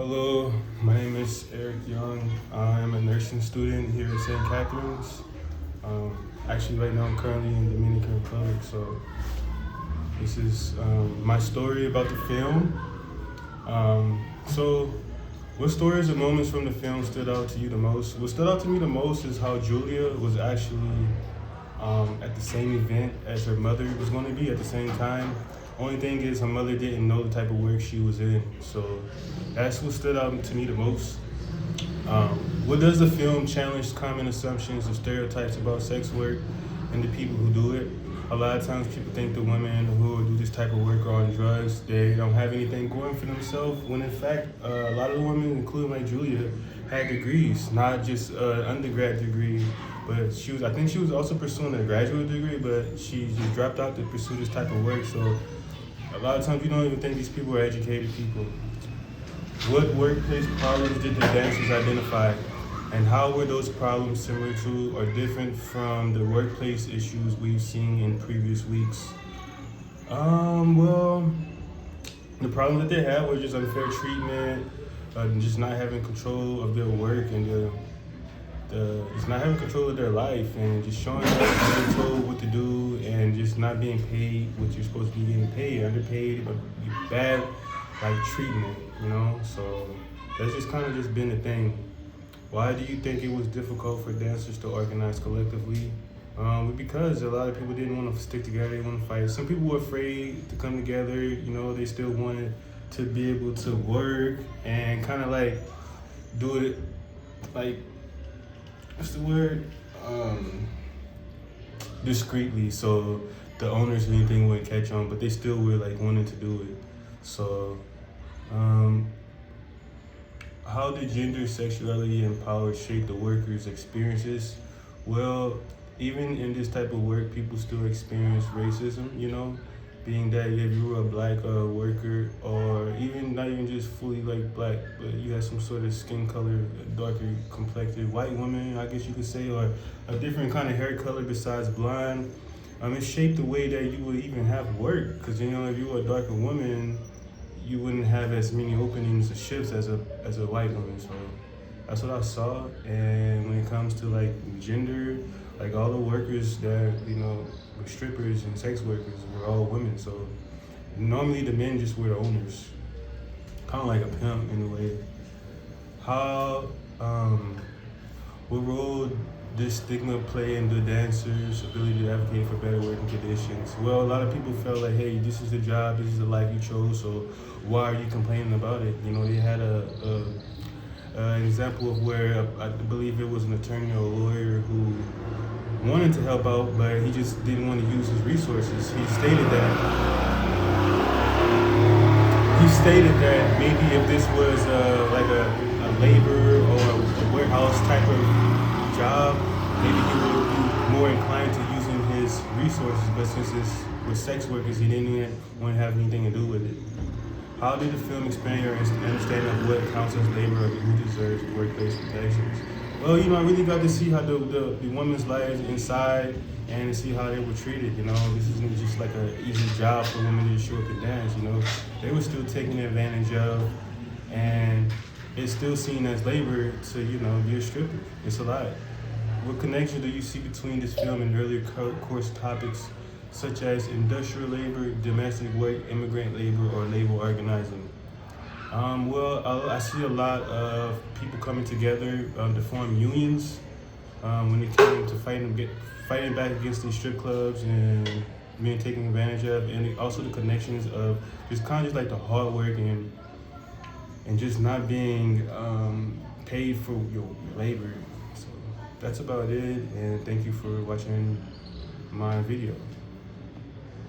Hello, my name is Eric Young. I am a nursing student here at St. Catherine's. Actually, right now I'm currently in Dominican Republic, so this is my story about the film. So, what stories or moments from the film stood out to you the most? What stood out to me the most is how Julia was actually at the same event as her mother was going to be at the same time. Only thing is her mother didn't know the type of work she was in, so that's what stood out to me the most. What does the film challenge common assumptions and stereotypes about sex work and the people who do it? A lot of times people think the women who do this type of work are on drugs, they don't have anything going for themselves, when in fact, a lot of the women, including like Julia, had degrees, not just an undergrad degree, but I think she was also pursuing a graduate degree, but she just dropped out to pursue this type of work. So a lot of times you don't even think these people are educated people. What workplace problems did the dancers identify, and how were those problems similar to or different from the workplace issues we've seen in previous weeks? Well, the problems that they had were just unfair treatment, just not having control of their work, and just not having control of their life, and just showing up, being told what to do, and just not being paid what you're supposed to be getting paid, underpaid, but bad like treatment, you know? So that's just kind of just been the thing. Why do you think it was difficult for dancers to organize collectively? Because a lot of people didn't want to stick together, they want to fight. Some people were afraid to come together, you know, they still wanted to be able to work and kind of like do it like, what's the word? Discreetly, so the owners or anything wouldn't catch on, but they still were like wanting to do it. So, how did gender, sexuality, and power shape the workers' experiences? Well, even in this type of work, people still experience racism, you know? Being that if you were a black worker, or even not even just fully like black, but you had some sort of skin color, darker complected white woman, I guess you could say, or a different kind of hair color besides blonde, it shaped the way that you would even have work. Because, you know, if you were a darker woman, you wouldn't have as many openings or shifts as a white woman. So that's what I saw. And when it comes to like gender, like all the workers that, you know, were strippers and sex workers were all women. So normally the men just were the owners, kind of like a pimp in a way. How, what role does stigma play in the dancers' ability to advocate for better working conditions? Well, a lot of people felt like, hey, this is the job, this is the life you chose, so why are you complaining about it? You know, they had an example of where I believe it was an attorney or a lawyer who wanted to help out, but he just didn't want to use his resources. He stated that maybe if this was like a labor or a warehouse type of job, maybe he would be more inclined to using his resources, but since it's with sex workers, he didn't want to have anything to do with it. How did the film expand your understanding of what counts as labor or who deserves workplace protections? Well, you know, I really got to see how the women's lives inside and see how they were treated, you know. This isn't just like an easy job for women to show up and dance, you know. They were still taken advantage of, and it's still seen as labor to, you know, be a stripper. It's a lot. What connection do you see between this film and earlier course topics such as industrial labor, domestic work, immigrant labor, or labor organizing? Well, I see a lot of people coming together to form unions when it came to fighting back against these strip clubs and being taken advantage of, and also the connections of just kind of just like the hard work and just not being paid for your labor. So that's about it, and thank you for watching my video.